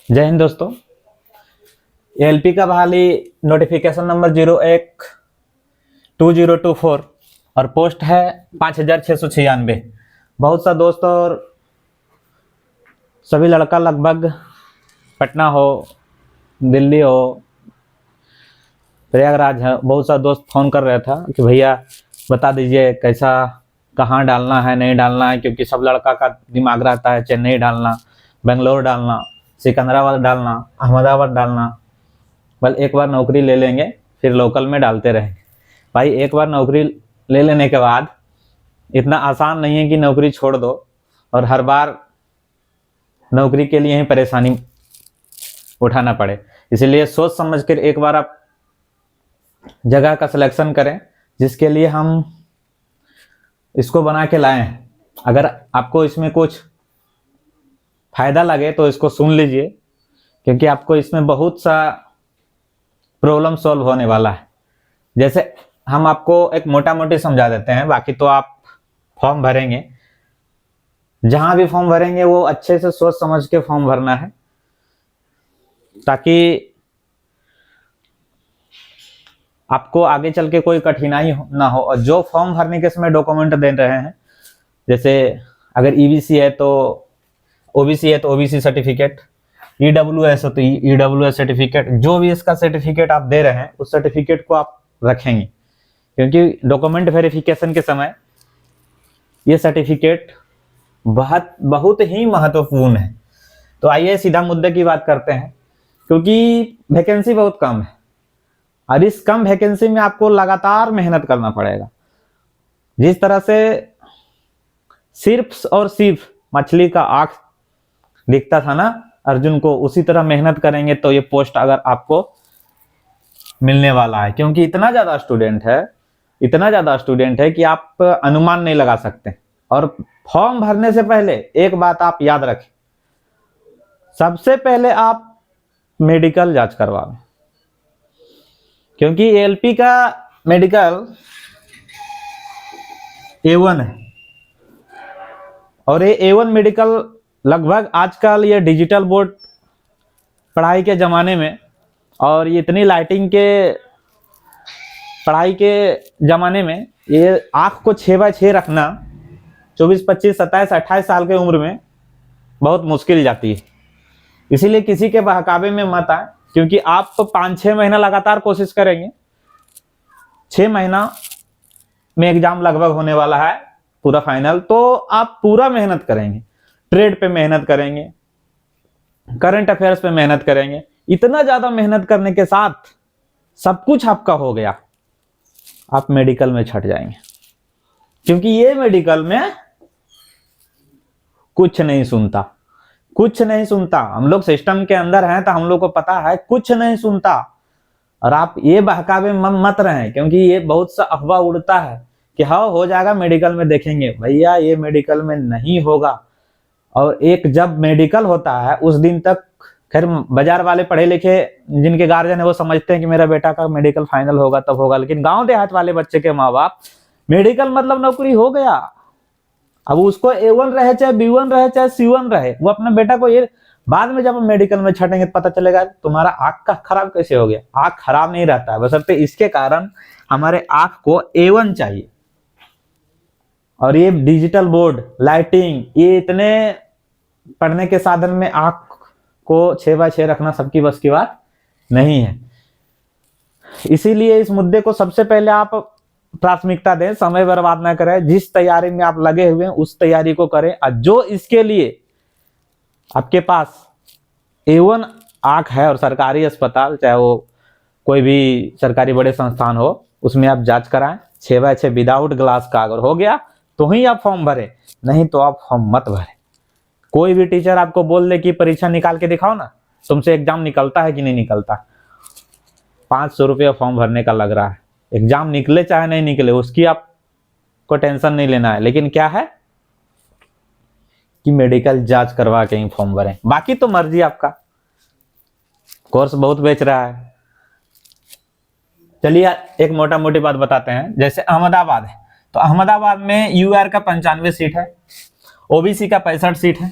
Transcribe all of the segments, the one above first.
जय हिंद दोस्तों। एलपी का बहाली नोटिफिकेशन नंबर 012024 और पोस्ट है 5696। बहुत सा दोस्त और सभी लड़का लगभग पटना हो, दिल्ली हो, प्रयागराज है, बहुत सा दोस्त फ़ोन कर रहा था कि भैया बता दीजिए कैसा कहाँ डालना है, नहीं डालना है, क्योंकि सब लड़का का दिमाग रहता है चेन्नई डालना, बेंगलोर डालना, सिकंदराबाद डालना, अहमदाबाद डालना। बस एक बार नौकरी ले लेंगे फिर लोकल में डालते रहेंगे। भाई एक बार नौकरी ले लेने के बाद इतना आसान नहीं है कि नौकरी छोड़ दो और हर बार नौकरी के लिए ही परेशानी उठाना पड़े। इसलिए सोच समझ कर एक बार आप जगह का सिलेक्शन करें जिसके लिए हम इसको बना के लाए हैं। अगर आपको इसमें कुछ फायदा लगे तो इसको सुन लीजिए, क्योंकि आपको इसमें बहुत सा प्रॉब्लम सॉल्व होने वाला है। जैसे हम आपको एक मोटा मोटी समझा देते हैं, बाकी तो आप फॉर्म भरेंगे, जहां भी फॉर्म भरेंगे वो अच्छे से सोच समझ के फॉर्म भरना है ताकि आपको आगे चल के कोई कठिनाई ना हो। और जो फॉर्म भरने के समय डॉक्यूमेंट दे रहे हैं, जैसे अगर ईबीसी है तो ओबीसी है तो ओबीसी सर्टिफिकेट, ईडब्ल्यूएस है तो ईडब्ल्यूएस सर्टिफिकेट, जो भी इसका सर्टिफिकेट आप दे रहे हैं उस सर्टिफिकेट को आप रखेंगे, क्योंकि डॉक्यूमेंट वेरिफिकेशन के समय ये सर्टिफिकेट बहुत ही महत्वपूर्ण है। तो आइए सीधा मुद्दे की बात करते हैं, क्योंकि वैकेंसी बहुत कम है और इस कम वैकेंसी में आपको लगातार मेहनत करना पड़ेगा। जिस तरह से सिर्फ और सिर्फ मछली का आंख दिखता था ना अर्जुन को, उसी तरह मेहनत करेंगे तो ये पोस्ट अगर आपको मिलने वाला है, क्योंकि इतना ज्यादा स्टूडेंट है कि आप अनुमान नहीं लगा सकते। और फॉर्म भरने से पहले एक बात आप याद रखें, सबसे पहले आप मेडिकल जांच करवाएं, क्योंकि एलपी का मेडिकल A1 है और ये A1 मेडिकल लगभग आजकल ये डिजिटल बोर्ड पढ़ाई के ज़माने में और ये इतनी लाइटिंग के पढ़ाई के ज़माने में ये आँख को 6x6 रखना 24, 25, 27, 28 साल के उम्र में बहुत मुश्किल जाती है। इसीलिए किसी के बहकावे में मत आए, क्योंकि आप 5-6 महीना लगातार कोशिश करेंगे, 6 महीना में एग्जाम लगभग होने वाला है पूरा फाइनल, तो आप पूरा मेहनत करेंगे, ट्रेड पे मेहनत करेंगे, करंट अफेयर्स पे मेहनत करेंगे। इतना ज्यादा मेहनत करने के साथ सब कुछ आपका हो गया, आप मेडिकल में छट जाएंगे, क्योंकि ये मेडिकल में कुछ नहीं सुनता। हम लोग सिस्टम के अंदर हैं तो हम लोग को पता है कुछ नहीं सुनता। और आप ये बहकावे मत रहें, क्योंकि ये बहुत सा अफवाह उड़ता है कि हाँ हो जाएगा मेडिकल में देखेंगे। भैया ये मेडिकल में नहीं होगा। और एक जब मेडिकल होता है उस दिन तक खैर बाजार वाले पढ़े लिखे जिनके गार्जियन है वो समझते हैं कि मेरा बेटा का मेडिकल फाइनल होगा तब होगा, लेकिन गांव देहात वाले बच्चे के माँ बाप मेडिकल मतलब नौकरी हो गया। अब उसको A1 रहे चाहे B1 रहे चाहे C1 रहे, वो अपने बेटा को ये बाद में जब मेडिकल में छटेंगे पता चलेगा तुम्हारा आंख का खराब कैसे हो गया। आंख खराब नहीं रहता है, बशर्ते इसके कारण हमारे आंख को A1 चाहिए। और ये डिजिटल बोर्ड, लाइटिंग, ये इतने पढ़ने के साधन में आंख को 6x6 रखना सबकी बस की बात नहीं है। इसीलिए इस मुद्दे को सबसे पहले आप प्राथमिकता दें, समय बर्बाद ना करें। जिस तैयारी में आप लगे हुए हैं उस तैयारी को करें, और जो इसके लिए आपके पास A1 आंख है और सरकारी अस्पताल चाहे वो कोई भी सरकारी बड़े संस्थान हो उसमें आप जांच कराएं। 6x6 विदाउट ग्लास का अगर हो गया तो ही आप फॉर्म भरें, नहीं तो आप फॉर्म मत भरें। कोई भी टीचर आपको बोल दे कि परीक्षा निकाल के दिखाओ ना, तुमसे एग्जाम निकलता है कि नहीं निकलता, 500 रुपया फॉर्म भरने का लग रहा है। एग्जाम निकले चाहे नहीं निकले उसकी आपको टेंशन नहीं लेना है, लेकिन क्या है कि मेडिकल जांच करवा के ही फॉर्म भरें। बाकी तो मर्जी आपका, कोर्स बहुत बेच रहा है। चलिए एक मोटा मोटी बात बताते हैं। जैसे अहमदाबाद है तो अहमदाबाद में यूआर का 95 सीट है, ओबीसी का 65 सीट है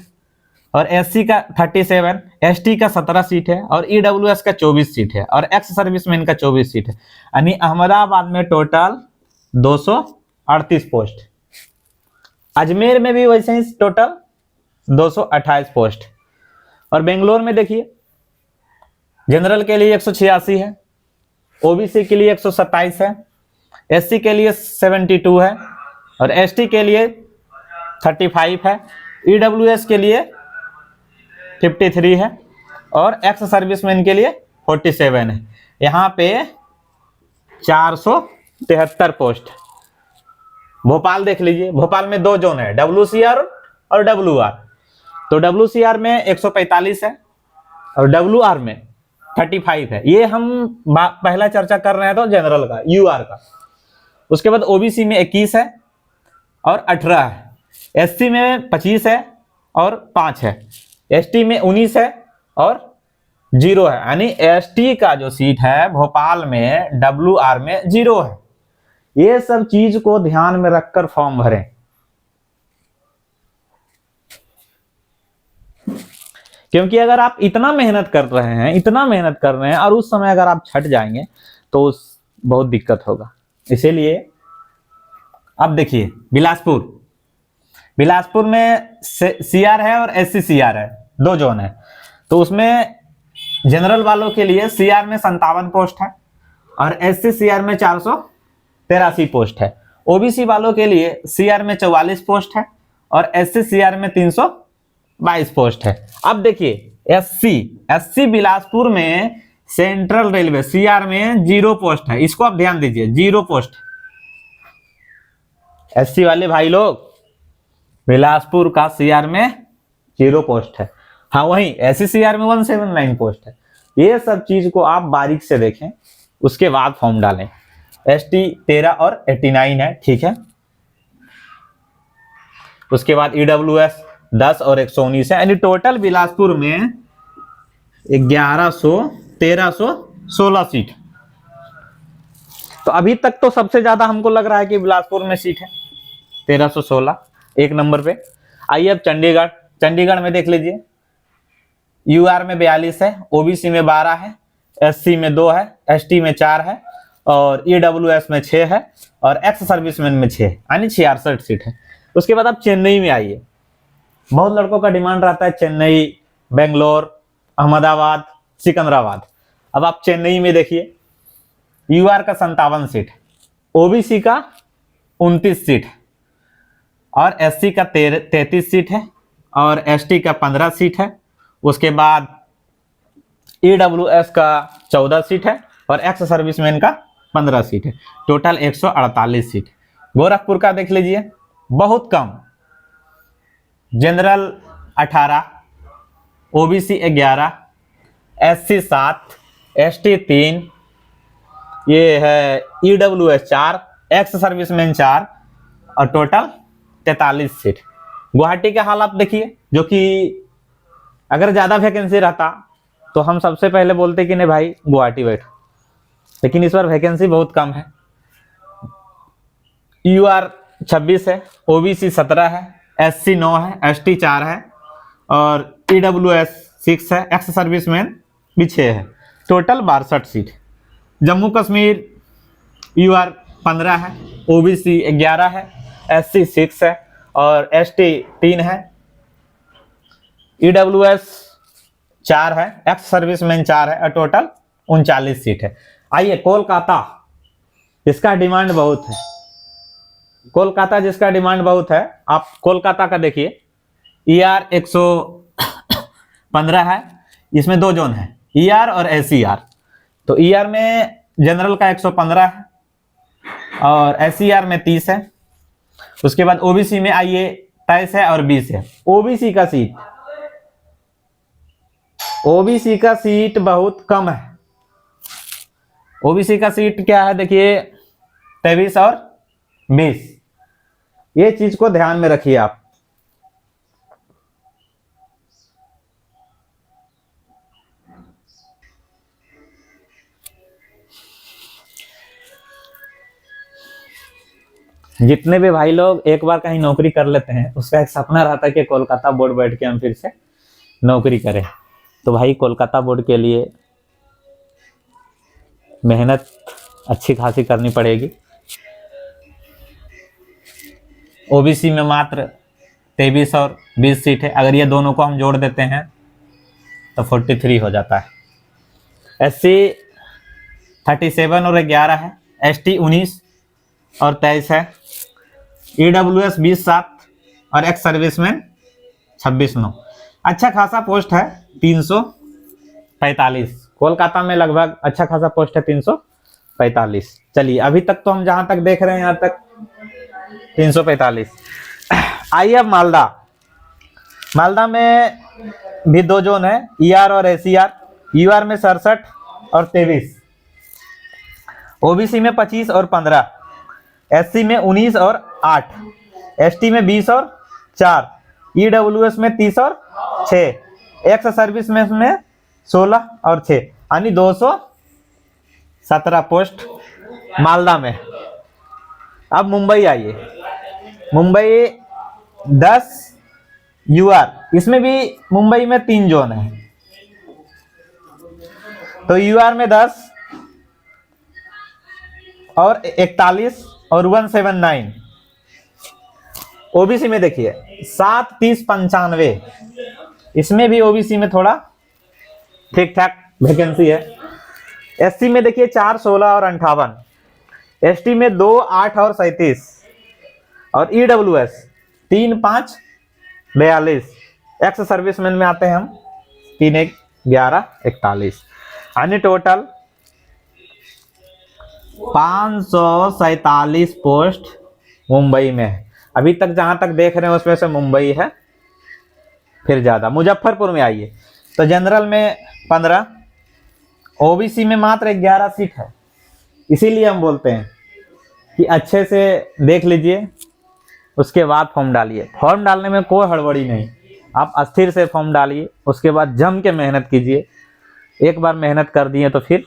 और एससी का 37, एसटी का 17 सीट है और ईडब्ल्यूएस का 24 सीट है और एक्स सर्विसमैन का 24 सीट है। यानी अहमदाबाद में टोटल 238 पोस्ट, अजमेर में भी वैसे ही टोटल 228 पोस्ट। और बेंगलोर में देखिए जनरल के लिए 186 है, ओबीसी के लिए 127 है, एससी के लिए 72 है और एसटी के लिए 35 है, ईडब्ल्यूएस के लिए 53 है और एक्स सर्विसमैन के लिए 47 है। यहाँ पे 473 पोस्ट। भोपाल देख लीजिए, भोपाल में 2 जोन है, WCR और WR। तो WCR में 145 है और WR में 35 है। ये हम पहला चर्चा कर रहे हैं तो जनरल का, UR का। उसके बाद OBC में 21 है और 18 है, SC में 25 है और 5 है, ST में 19 है और 0 है। यानी ST का जो सीट है भोपाल में WR में 0 है। ये सब चीज को ध्यान में रखकर फॉर्म भरें। क्योंकि अगर आप इतना मेहनत कर रहे हैं और उस समय अगर आप छट जाएंगे तो बहुत दिक्कत होगा। इसीलिए अब देखिए बिलासपुर में CR है और SC-CR है, 2 जोन है। तो उसमें जनरल वालों के लिए CR में 57 पोस्ट है और SC-CR में 483 पोस्ट है। OBC वालों के लिए CR में 44 पोस्ट है और SC-CR में 322 पोस्ट है। अब देखिए SC बिलासपुर में सेंट्रल रेलवे CR में 0 पोस्ट है। इसको आप ध्यान दीजिए, 0 पोस्ट। SC वाले भाई लोग, बिलासपुर का CR में 0 पोस्ट है। हाँ, वहीं SC-CR में 179 पोस्ट है। ये सब चीज को आप बारीक से देखें, उसके बाद फॉर्म डालें। ST 13 और 89 है, ठीक है। उसके बाद EWS 10 और 119 है। यानी टोटल बिलासपुर में 1100, 1316 सीट। तो अभी तक तो सबसे ज्यादा हमको लग रहा है कि बिलासपुर में सीट है 1316, 1 नंबर पे। आइए अब चंडीगढ़ में देख लीजिए। UR में 42 है, OBC में 12 है, SC में 2 है, ST में 4 है और EWS में 6 है और एक्स सर्विसमैन में 6 है, यानी 66 सीट है। उसके बाद आप चेन्नई में आइए। बहुत लड़कों का डिमांड रहता है चेन्नई, बेंगलोर, अहमदाबाद, सिकंदराबाद। अब आप चेन्नई में देखिए, UR का 57 सीट, OBC का 29 सीट है और SC का 33 सीट है और ST का 15 सीट है। उसके बाद EWS का 14 सीट है और एक्स सर्विसमैन का 15 सीट है। Total 148 seat. गोरखपुर का देख लीजिए, बहुत कम। जनरल 18, OBC 11, SC 7, ST 3, ये है EWS 4, एक्स सर्विसमैन 4 और टोटल 43 सीट। गुवाहाटी का हाल आप देखिए, जो कि अगर ज्यादा वैकेंसी रहता तो हम सबसे पहले बोलते कि नहीं भाई गुवाहाटी बैठो, लेकिन इस बार वैकेंसी बहुत कम है। UR 26 है, OBC 17 है, SC 9 है, ST 4 है और EWS 6 है, एक्स सर्विसमैन भी 6 है। Total 62 seat. Jammu Kashmir UR 15 है, OBC 11 है, SC 6 है और ST 3 है, EWS 4 है, एक्स सर्विसमैन 4 है और टोटल 39 सीट है। आइए कोलकाता, इसका डिमांड बहुत है। कोलकाता जिसका डिमांड बहुत है, आप कोलकाता का देखिए। ER 115 है, इसमें 2 जोन है, ER और SCR। तो ER में जनरल का 115 है और SCR में 30 है। उसके बाद OBC में आइए 23 है और 20 है। OBC का सीट बहुत कम है। OBC का सीट क्या है देखिए, 23 और 20। ये चीज को ध्यान में रखिए आप। जितने भी भाई लोग एक बार कहीं नौकरी कर लेते हैं, उसका एक सपना रहता है कि कोलकाता बोर्ड बैठ के हम फिर से नौकरी करें। तो भाई कोलकाता बोर्ड के लिए मेहनत अच्छी खासी करनी पड़ेगी। ओबीसी में मात्र 23 और 20 सीट है, अगर ये दोनों को हम जोड़ देते हैं तो 43 हो जाता है। एससी 37 और 11 है, एसटी 19 और 23 है, ईडब्ल्यूएस 20-7 और एक्स सर्विसमैन 26-9। अच्छा खासा पोस्ट है 345। कोलकाता में लगभग अच्छा खासा पोस्ट है 345। चलिए अभी तक तो हम जहां तक देख रहे हैं यहाँ तक 345। आइए अब मालदा। मालदा में भी 2 जोन है, ईआर और एसीआर। यूआर में 67 और 23, ओबीसी में 25 और 15, एससी में 19 और 8, एसटी में 20 और 4, ईडब्ल्यूएस में 30 और 6, एक्स सर्विस में 16 और 6, यानी 217 पोस्ट मालदा में। अब मुंबई आइए। मुंबई 10 यूआर, इसमें भी मुंबई में 3 जोन है। तो यूआर में 10 और 41 और 179। ओबीसी में देखिए 7, 30, 95, इसमें भी ओबीसी में थोड़ा ठीक ठाक वैकेंसी है। एससी में देखिए 4, 16 और 58, एसटी में 2, 8 और 37, और ईडब्ल्यूएस 3, 5, 42, एक्स सर्विसमैन में आते हैं हम 3, 1, 11, 41, यानी टोटल 547 पोस्ट मुंबई में है। अभी तक जहां तक देख रहे हैं उसमें से मुंबई है फिर ज्यादा। मुजफ्फरपुर में आइए तो जनरल में 15, ओबीसी में मात्र 11 सीट है। इसीलिए हम बोलते हैं कि अच्छे से देख लीजिए, उसके बाद फॉर्म डालिए। फॉर्म डालने में कोई हड़बड़ी नहीं, आप अस्थिर से फॉर्म डालिए, उसके बाद जम के मेहनत कीजिए। एक बार मेहनत कर दिए तो फिर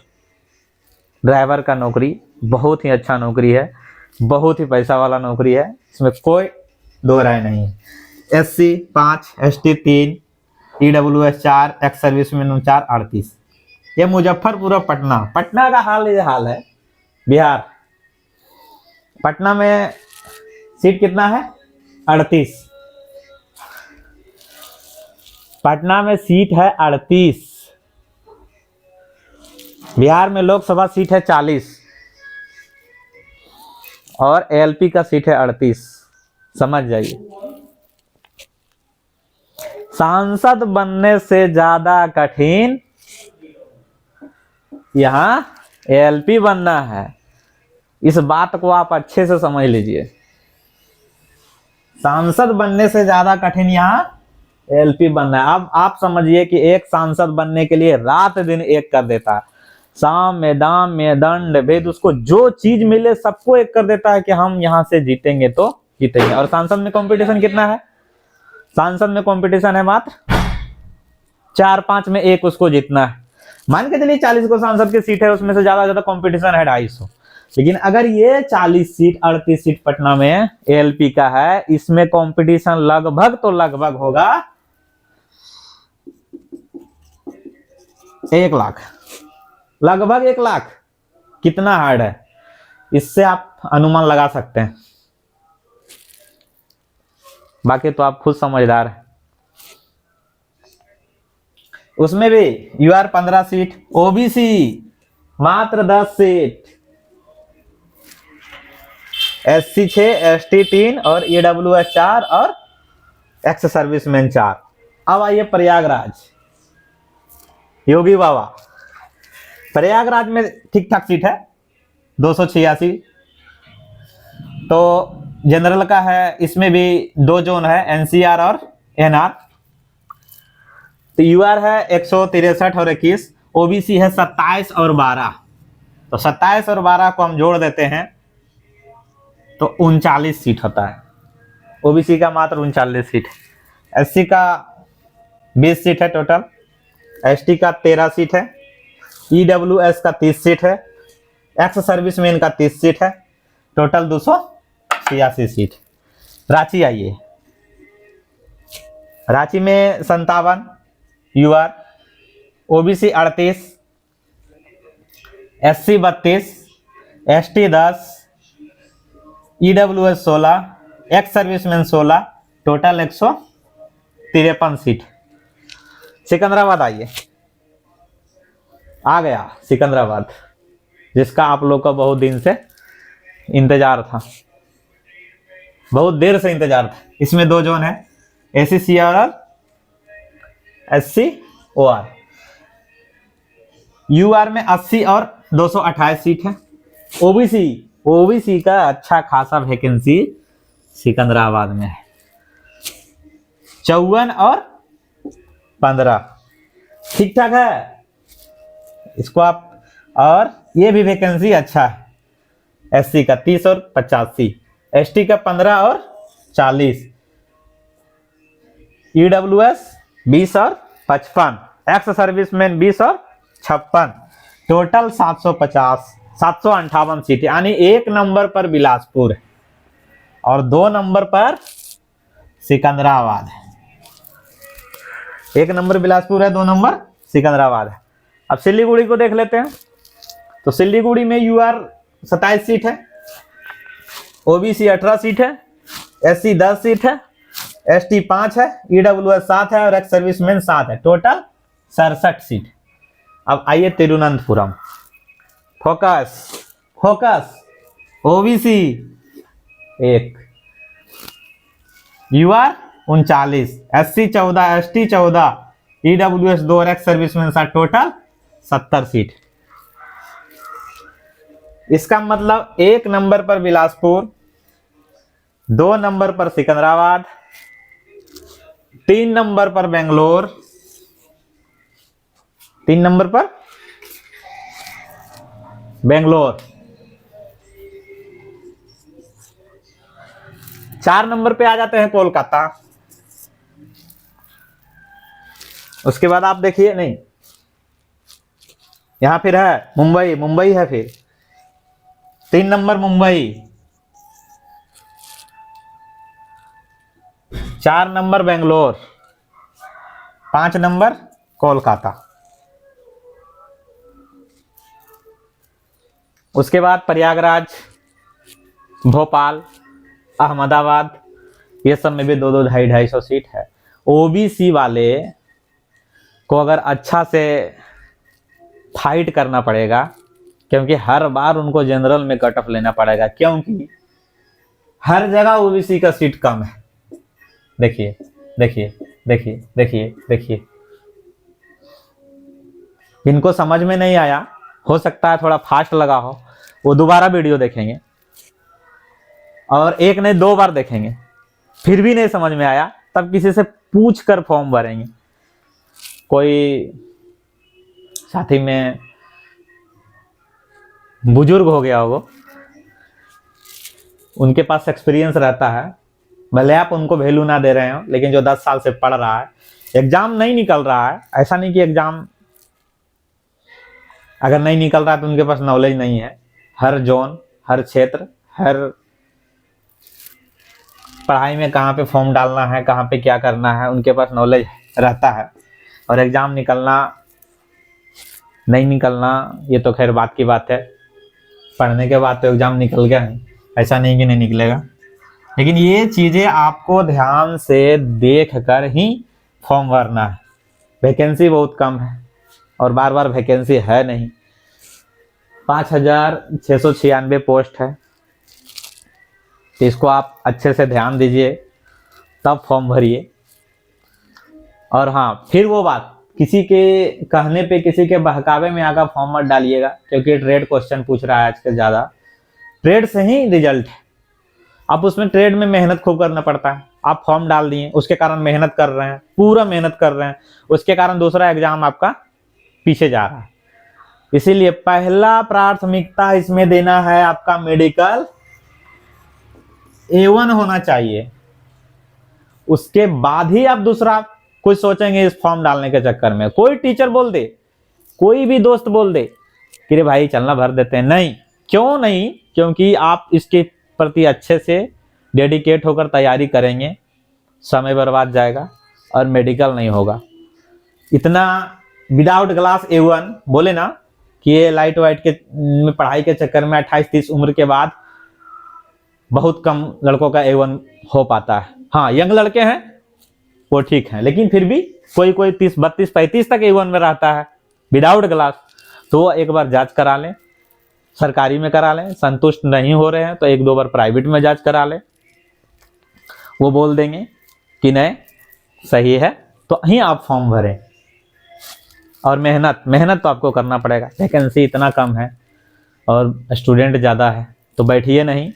ड्राइवर का नौकरी बहुत ही अच्छा नौकरी है, बहुत ही पैसा वाला नौकरी है, इसमें कोई दो राय नहीं है। SC 5, ST 3, EWS 4, ex serviceman 4, 38। ये मुजफ्फरपुर और पटना। पटना का हाल ये हाल है बिहार। पटना में सीट कितना है? 38। पटना में सीट है 38। बिहार में लोकसभा सीट है 40 और एलपी का सीट है 38। समझ जाइए, सांसद बनने से ज्यादा कठिन यहां एलपी बनना है। इस बात को आप अच्छे से समझ लीजिए, सांसद बनने से ज्यादा कठिन यहां एलपी बनना है। अब आप समझिए कि एक सांसद बनने के लिए रात दिन एक कर देता है, साम में दाम में दंड भेद, उसको जो चीज मिले सबको एक कर देता है कि हम यहां से जीतेंगे तो जीतेंगे। और सांसद में कंपटीशन कितना है? सांसद में कंपटीशन है मात्र 4-5 में एक उसको जीतना है। मान के चलिए 40 को सांसद की सीट है, उसमें से ज्यादा कंपटीशन है 250। लेकिन अगर ये 40 सीट 38 सीट पटना में एलपी का है, इसमें कंपटीशन लगभग तो लगभग होगा 1 लाख, लगभग 1 लाख। कितना हार्ड है इससे आप अनुमान लगा सकते हैं, बाकी तो आप खुद समझदार हैं। उसमें भी यूआर 15 सीट, ओबीसी मात्र 10 सीट, एससी 6, एसटी 3 और ईडब्ल्यूएस 4 और एक्स सर्विसमैन 4। अब आइए प्रयागराज, योगी बाबा। प्रयागराज में ठीक ठाक सीट है 286। तो जनरल का है, इसमें भी 2 जोन है, एनसीआर और एनआर। तो यूआर है 163 और 21, ओबीसी है 27 और 12। तो 27 और 12 को हम जोड़ देते हैं तो 39 सीट होता है। ओबीसी का मात्र 39 सीट, एससी का 20 सीट है टोटल, एसटी का 13 सीट है, ईडब्ल्यूएस का 30 सीट है, एक्स सर्विसमैन का 30 सीट है, टोटल 286 सीट। रांची आइए, रांची में 57, UR, OBC 38, SC 32, ST 10, EWS 16, ex serviceman 16, total 153 seat. Secunderabad आइए, आ गया सिकंदराबाद, जिसका आप लोग का बहुत दिन से इंतजार था, बहुत देर से इंतजार था। इसमें 2 जोन है, ACCR और SCOR। UR में 80 और 228 सीट है। ओबीसी का अच्छा खासा वैकेंसी सिकंदराबाद में है, 54 और 15, ठीक ठाक है इसको आप। और ये भी वैकेंसी अच्छा है, SC का 30 और 85, ST का 15 और 40, EWS 20 और 55, एक्स सर्विसमैन 20 और 56, टोटल 758 सीट। यानी 1 नंबर पर बिलासपुर है और 2 नंबर पर सिकंदराबाद है। 1 नंबर बिलासपुर है, 2 नंबर सिकंदराबाद है। अब सिलीगुड़ी को देख लेते हैं। तो सिलीगुड़ी में UR 27 सीट है, OBC 18 सीट है, SC 10 सीट है, ST 5 है, EWS 7 है और एक्स सर्विसमैन 7 है, टोटल 67 सीट। अब आइए Thiruvananthapuram, focus OBC 1, UR 39, SC 14, ST 14, EWS 2 और एक्स सर्विसमैन 7, टोटल 70 सीट। इसका मतलब 1 नंबर पर बिलासपुर, 2 नंबर पर सिकंदराबाद, 3 नंबर पर बेंगलोर, 3 नंबर पर बेंगलोर, 4 नंबर पे आ जाते हैं कोलकाता। उसके बाद आप देखिए, नहीं यहां फिर है मुंबई है, फिर 3 number Mumbai, 4 number Bangalore, 5 number Kolkata. उसके बाद प्रयागराज, भोपाल, अहमदाबाद, ये सब में भी 2-2, 250 सीट है। ओबीसी वाले को अगर अच्छा से फाइट करना पड़ेगा, क्योंकि हर बार उनको जनरल में कट ऑफ लेना पड़ेगा, क्योंकि हर जगह ओबीसी का सीट कम है। देखिए देखिए देखिए देखिए देखिए, इनको समझ में नहीं आया, हो सकता है थोड़ा फास्ट लगा हो, वो दोबारा वीडियो देखेंगे और 1 नहीं 2 बार देखेंगे, फिर भी नहीं समझ में आया, तब किसी से पूछ कर फॉर्म भरेंगे। कोई साथी में बुजुर्ग हो गया होगा, उनके पास एक्सपीरियंस रहता है, भले आप उनको वैल्यू ना दे रहे हो, लेकिन जो 10 साल से पढ़ रहा है, एग्जाम नहीं निकल रहा है, ऐसा नहीं कि एग्जाम अगर नहीं निकल रहा है तो उनके पास नॉलेज नहीं है। हर जोन, हर क्षेत्र, हर पढ़ाई में कहाँ पे फॉर्म डालना है, कहाँ पे क्या करना है, उनके पास नॉलेज रहता है। और एग्जाम निकलना नहीं निकलना ये तो खैर बात की बात है, पढ़ने के बाद तो एग्जाम निकल गया है, ऐसा नहीं कि नहीं निकलेगा। लेकिन ये चीज़ें आपको ध्यान से देख कर ही फॉर्म भरना है। वैकेंसी बहुत कम है और बार बार वैकेंसी है नहीं, 5696 पोस्ट है, तो इसको आप अच्छे से ध्यान दीजिए, तब फॉर्म भरिए। और हाँ, फिर वो बात, किसी के कहने पे, किसी के बहकावे में आकर फॉर्म मत डालिएगा, क्योंकि ट्रेड क्वेश्चन पूछ रहा है आजकल ज़्यादा, ट्रेड से ही रिजल्ट है। अब उसमें ट्रेड में मेहनत खूब करना पड़ता है, आप फॉर्म डाल दिए, उसके कारण मेहनत कर रहे हैं, पूरा मेहनत कर रहे हैं, उसके कारण दूसरा एग्जाम आपका पीछे जा रहा है। इसीलिए पहला प्राथमिकता इसमें देना है आपका मेडिकल A1 होना चाहिए, उसके बाद ही आप दूसरा कुछ सोचेंगे इस फॉर्म डालने के चक्कर में। कोई टीचर बोल दे, कोई भी दोस्त बोल दे कि रे भाई चलना भर देते हैं, नहीं, क्यों नहीं, क्योंकि आप इसके प्रति अच्छे से डेडिकेट होकर तैयारी करेंगे, समय बर्बाद जाएगा और मेडिकल नहीं होगा। इतना विदाउट ग्लास A1 बोले ना कि ये लाइट वाइट के पढ़ाई के चक्कर में 28-30 उम्र के बाद बहुत कम लड़कों का A1 हो पाता है। हाँ, यंग लड़के हैं वो ठीक है, लेकिन फिर भी कोई 30, 32, 35 तक A1 में रहता है विदाउट ग्लास। तो एक बार जांच करा लें, सरकारी में करा लें। संतुष्ट नहीं हो रहे हैं तो 1-2 बार प्राइवेट में जांच करा लें। वो बोल देंगे कि नहीं सही है तो ही आप फॉर्म भरें। और मेहनत तो आपको करना पड़ेगा। वैकेंसी इतना कम है और स्टूडेंट ज़्यादा है, तो बैठिए नहीं,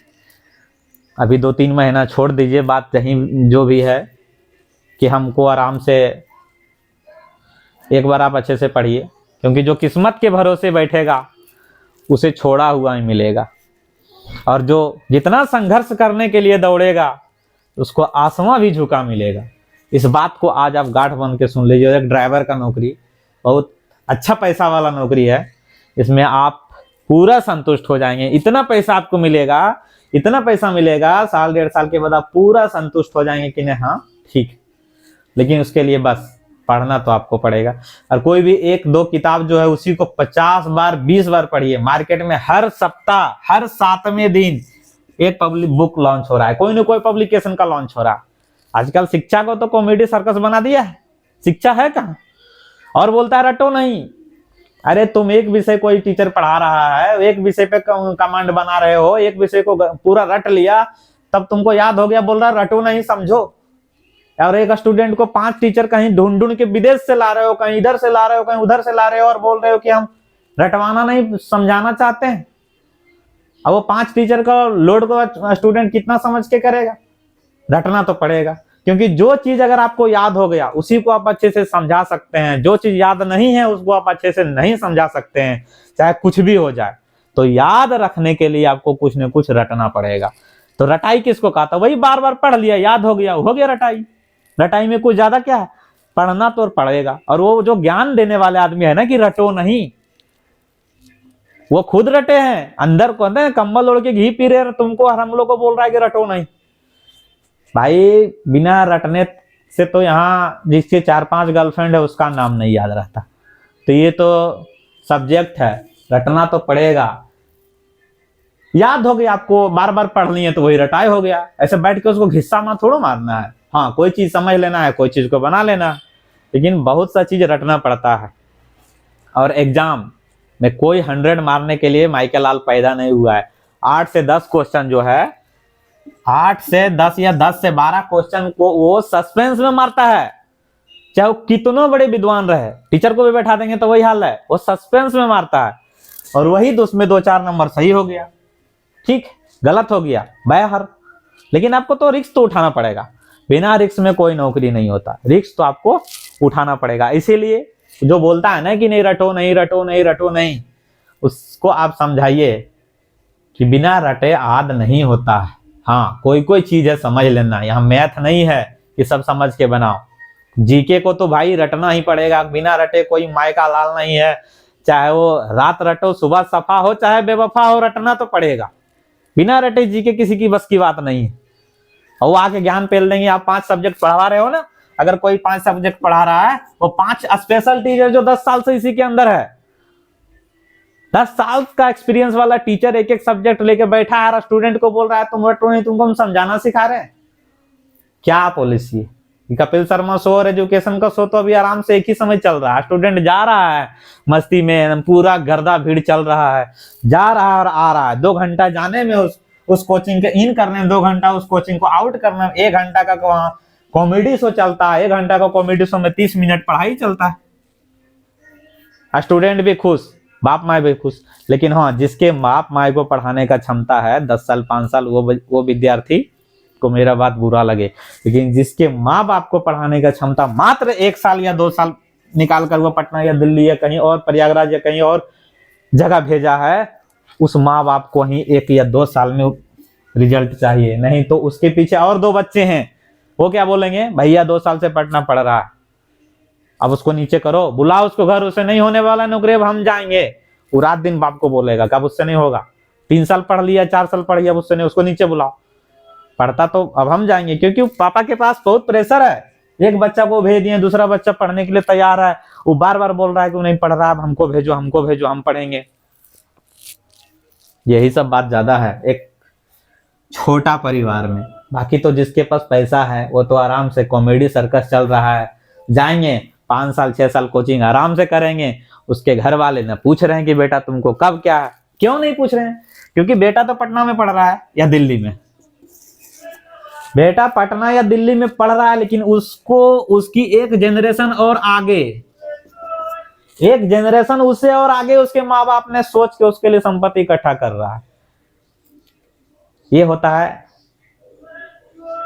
अभी 2-3 महीना छोड़ दीजिए बात कहीं जो भी है कि हमको आराम से एक बार आप अच्छे से पढ़िए, क्योंकि जो किस्मत के भरोसे बैठेगा उसे छोड़ा हुआ ही मिलेगा, और जो जितना संघर्ष करने के लिए दौड़ेगा उसको आसमां भी झुका मिलेगा। इस बात को आज आप गांठ बन के सुन लीजिए। एक ड्राइवर का नौकरी बहुत अच्छा पैसा वाला नौकरी है, इसमें आप पूरा संतुष्ट हो जाएंगे। इतना पैसा आपको मिलेगा, इतना पैसा मिलेगा, 1-1.5 साल के बाद आप पूरा संतुष्ट हो जाएंगे कि नहीं हाँ ठीक। लेकिन उसके लिए बस पढ़ना तो आपको पड़ेगा। और कोई भी 1-2 किताब जो है उसी को 50 बार 20 बार पढ़िए। मार्केट में हर सप्ताह हर 7वें दिन एक पब्लिक बुक लॉन्च हो रहा है, कोई ना कोई पब्लिकेशन का लॉन्च हो रहा है। आजकल शिक्षा को तो कॉमेडी सर्कस बना दिया है, शिक्षा है कहाँ। और बोलता है रटो नहीं। अरे तुम एक विषय कोई टीचर पढ़ा रहा है, एक विषय पे कमांड बना रहे हो, एक विषय को पूरा रट लिया, तब तुमको याद हो गया, बोल रहा रटो नहीं समझो। और एक स्टूडेंट को 5 टीचर कहीं ढूंढ के विदेश से ला रहे हो, कहीं इधर से ला रहे हो, कहीं उधर से ला रहे हो, और बोल रहे हो कि हम रटवाना नहीं समझाना चाहते हैं। अब वो 5 टीचर का लोड को स्टूडेंट कितना समझ के करेगा। रटना तो पड़ेगा, क्योंकि जो चीज अगर आपको याद हो गया उसी को आप अच्छे से समझा सकते हैं। जो चीज याद नहीं है उसको आप अच्छे से नहीं समझा सकते हैं, चाहे कुछ भी हो जाए। तो याद रखने के लिए आपको कुछ न कुछ रटना पड़ेगा। तो रटाई किसको कहा था? वही बार बार पढ़ लिया, याद हो गया, हो गया रटाई। रटाई में कुछ ज्यादा क्या है, पढ़ना तो पड़ेगा। और वो जो ज्ञान देने वाले आदमी है ना कि रटो नहीं, वो खुद रटे हैं। अंदर को कंबल ओढ़ के घी पी रहे, तुमको और हम लोग को बोल रहा है कि रटो नहीं। भाई बिना रटने से तो यहाँ जिसके 4-5 गर्लफ्रेंड है उसका नाम नहीं याद रहता। तो ये तो सब्जेक्ट है, रटना तो पड़ेगा। याद हो गया आपको, बार बार पढ़ लिए तो वही रटाई हो गया। ऐसे बैठ के उसको घिस्सा में थोड़ा मारना है। हाँ, कोई चीज समझ लेना है, कोई चीज को बना लेना, लेकिन बहुत सा चीज रटना पड़ता है। और एग्जाम में कोई 100 मारने के लिए माइकल लाल पैदा नहीं हुआ है। 8 से 10 क्वेश्चन जो है, 8 से 10 या 10 से 12 क्वेश्चन को वो सस्पेंस में मारता है। चाहे वो कितनों बड़े विद्वान रहे, टीचर को भी बैठा देंगे तो वही हाल है, वो सस्पेंस में मारता है। और वही तो उसमें 2-4 नंबर सही हो गया, ठीक, गलत हो गया बाहर। लेकिन आपको तो रिस्क तो उठाना पड़ेगा। बिना रिस्क में कोई नौकरी नहीं होता, रिस्क तो आपको उठाना पड़ेगा। इसीलिए जो बोलता है ना कि नहीं रटो नहीं रटो नहीं रटो नहीं, उसको आप समझाइए कि बिना रटे आद नहीं होता है। हाँ, कोई कोई चीज है समझ लेना, यहाँ मैथ नहीं है कि सब समझ के बनाओ। जीके को तो भाई रटना ही पड़ेगा, बिना रटे कोई माय का लाल नहीं है। चाहे वो रात रटो सुबह सफा हो, चाहे बेवफा हो, रटना तो पड़ेगा। बिना रटे जीके किसी की बस की बात नहीं है। और वो आके ज्ञान पेल देंगे। आप 5 सब्जेक्ट पढ़ा रहे हो ना, अगर कोई 5 सब्जेक्ट पढ़ा रहा है, वो 5 स्पेशल टीचर जो 10 साल से इसी के अंदर है, 10 साल का एक्सपीरियंस वाला टीचर एक एक सब्जेक्ट लेके बैठा है और स्टूडेंट को बोल रहा है तुम रटो नहीं, तुमको हम समझाना सिखा रहे हैं। क्या पॉलिसी है? कपिल शर्मा शो और एजुकेशन का शो तो अभी आराम से एक ही समय चल रहा है। स्टूडेंट जा रहा है मस्ती में, पूरा गर्दा भीड़ चल रहा है, जा रहा है और आ रहा है। 2 घंटा जाने में उस कोचिंग के इन करने में, 2 घंटा उस कोचिंग को आउट करने में, 1 घंटा का कॉमेडी शो चलता है। 1 घंटा का कॉमेडी शो में 30 मिनट पढ़ाई चलता है। स्टूडेंट भी खुश, बाप माए भी खुश। लेकिन हाँ, जिसके बाप माए को पढ़ाने का क्षमता है 10 साल 5 साल, वो विद्यार्थी को मेरा बात बुरा लगे। लेकिन जिसके माँ बाप को पढ़ाने का क्षमता मात्र 1 साल या 2 साल निकाल कर वो पटना या दिल्ली या कहीं और प्रयागराज या कहीं और जगह भेजा है, उस माँ बाप को ही 1 या 2 साल में रिजल्ट चाहिए। नहीं तो उसके पीछे और 2 बच्चे हैं, वो क्या बोलेंगे, भैया 2 साल से पढ़ना पड़ रहा है, अब उसको नीचे करो, बुलाओ उसको घर, उससे नहीं होने वाला नौकरी, अब हम जाएंगे। वो रात दिन बाप को बोलेगा, कब उससे नहीं होगा, 3 साल पढ़ लिया 4 साल पढ़ लिया, उससे नहीं, उसको नीचे बुलाओ, पढ़ता तो अब हम जाएंगे। क्योंकि पापा के पास बहुत प्रेशर है, एक बच्चा को भेज दिए, दूसरा बच्चा पढ़ने के लिए तैयार है, वो बार बार बोल रहा है कि वो नहीं पढ़ रहा, अब हमको भेजो हमको भेजो, हम पढ़ेंगे। यही सब बात ज्यादा है एक छोटा परिवार में। बाकी तो जिसके पास पैसा है वो तो आराम से कॉमेडी सर्कस चल रहा है, जाएंगे 5 साल 6 साल कोचिंग आराम से करेंगे। उसके घर वाले न पूछ रहे हैं कि बेटा तुमको कब क्या है, क्यों नहीं पूछ रहे हैं? क्योंकि बेटा तो पटना में पढ़ रहा है या दिल्ली में, बेटा पटना या दिल्ली में पढ़ रहा है, लेकिन उसको उसकी एक जनरेशन और आगे, एक जनरेशन उससे और आगे उसके माँ बाप ने सोच के उसके लिए संपत्ति इकट्ठा कर रहा है। ये होता है,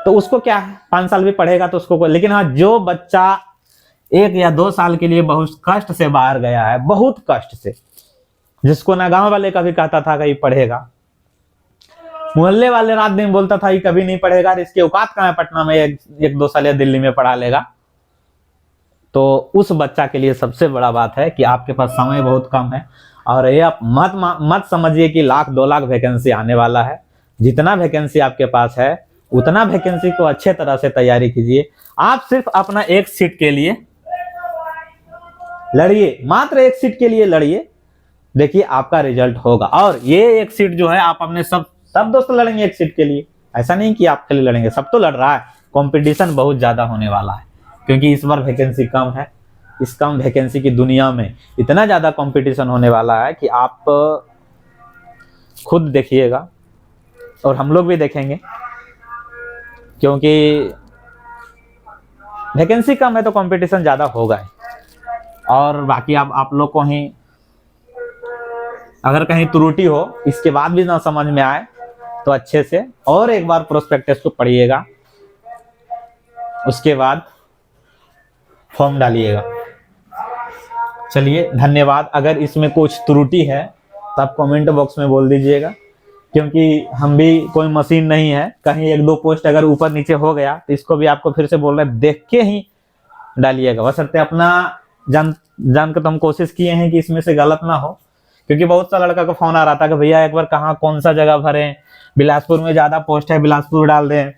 तो उसको क्या है, 5 साल भी पढ़ेगा तो उसको। लेकिन हाँ, जो बच्चा 1 या 2 साल के लिए बहुत कष्ट से बाहर गया है, बहुत कष्ट से, जिसको ना गांव वाले कभी कहता था कि पढ़ेगा, मोहल्ले वाले रात दिन बोलता था कि कभी नहीं पढ़ेगा, इसकी औकात कहाँ है पटना में 1-2 साल या दिल्ली में पढ़ा लेगा। तो उस बच्चा के लिए सबसे बड़ा बात है कि आपके पास समय बहुत कम है, और ये आप मत समझिए कि 1-2 लाख वैकेंसी आने वाला है। जितना वैकेंसी आपके पास है उतना वैकेंसी को अच्छे तरह से तैयारी कीजिए। आप सिर्फ अपना एक सीट के लिए लड़िए, मात्र एक सीट के लिए लड़िए, देखिए आपका रिजल्ट होगा। और ये एक सीट जो है आप अपने सब दोस्त लड़ेंगे एक सीट के लिए, ऐसा नहीं कि आप के लिए लड़ेंगे, सब तो लड़ रहा है। कंपटीशन बहुत ज्यादा होने वाला है, क्योंकि इस बार वैकेंसी कम है। इस कम वैकेंसी की दुनिया में इतना ज्यादा कंपटीशन होने वाला है कि आप खुद देखिएगा और हम लोग भी देखेंगे, क्योंकि वैकेंसी कम है तो कंपटीशन ज्यादा होगा। और बाकी आप लोग को ही अगर कहीं त्रुटि हो, इसके बाद भी ना समझ में आए, तो अच्छे से और एक बार प्रोस्पेक्टस को पढ़िएगा, उसके बाद फॉर्म डालिएगा। चलिए, धन्यवाद। अगर इसमें कुछ त्रुटि है तो आप कमेंट बॉक्स में बोल दीजिएगा, क्योंकि हम भी कोई मशीन नहीं है, कहीं 1-2 पोस्ट अगर ऊपर नीचे हो गया तो इसको भी आपको फिर से बोल रहे हैं, देख के ही डालिएगा। बशर्ते अपना जान के तो हम कोशिश किए हैं कि इसमें से गलत ना हो, क्योंकि बहुत सा लड़का का फोन आ रहा था कि भैया एक बार कहाँ कौन सा जगह भरें, बिलासपुर में ज्यादा पोस्ट है बिलासपुर डाल दें,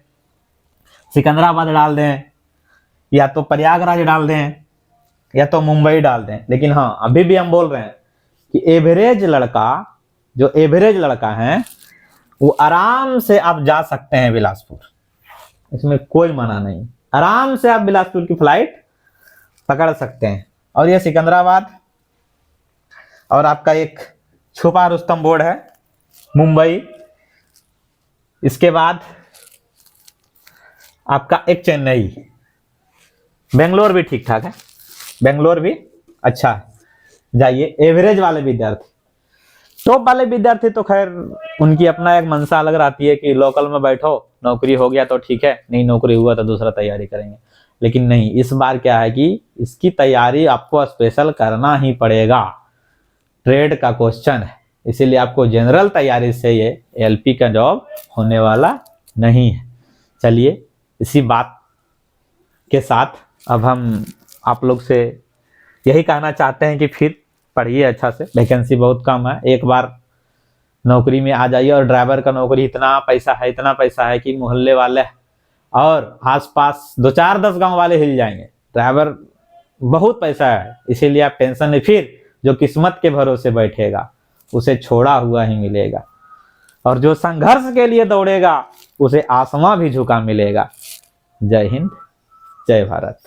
सिकंदराबाद डाल दें, या तो प्रयागराज डाल दें, या तो मुंबई डाल दें। लेकिन हाँ, अभी भी हम बोल रहे हैं कि एवरेज लड़का, जो एवरेज लड़का है, वो आराम से आप जा सकते हैं बिलासपुर, इसमें कोई मना नहीं, आराम से आप बिलासपुर की फ्लाइट पकड़ सकते हैं। और ये सिकंदराबाद और आपका एक छुपा रुस्तम बोर्ड है मुंबई, इसके बाद आपका एक चेन्नई, बेंगलोर भी ठीक ठाक है, बेंगलोर भी अच्छा है। जाइए, एवरेज वाले विद्यार्थी, टॉप वाले विद्यार्थी तो खैर उनकी अपना एक मंशा अलग रहती है कि लोकल में बैठो, नौकरी हो गया तो ठीक है, नहीं नौकरी हुआ तो दूसरा तैयारी करेंगे। लेकिन नहीं, इस बार क्या है कि इसकी तैयारी आपको स्पेशल करना ही पड़ेगा, ट्रेड का क्वेश्चन है, इसीलिए आपको जनरल तैयारी से ये एलपी का जॉब होने वाला नहीं है। चलिए, इसी बात के साथ अब हम आप लोग से यही कहना चाहते हैं कि फिर पढ़िए अच्छा से, वैकेंसी बहुत कम है, एक बार नौकरी में आ जाइए। और ड्राइवर का नौकरी इतना पैसा है कि मोहल्ले वाले और आसपास 2-4-10 गांव वाले हिल जाएंगे। ड्राइवर बहुत पैसा है, इसीलिए आप टेंशन नहीं। फिर जो किस्मत के भरोसे बैठेगा उसे छोड़ा हुआ ही मिलेगा, और जो संघर्ष के लिए दौड़ेगा उसे आसमां भी झुका मिलेगा। जय हिंद, जय भारत।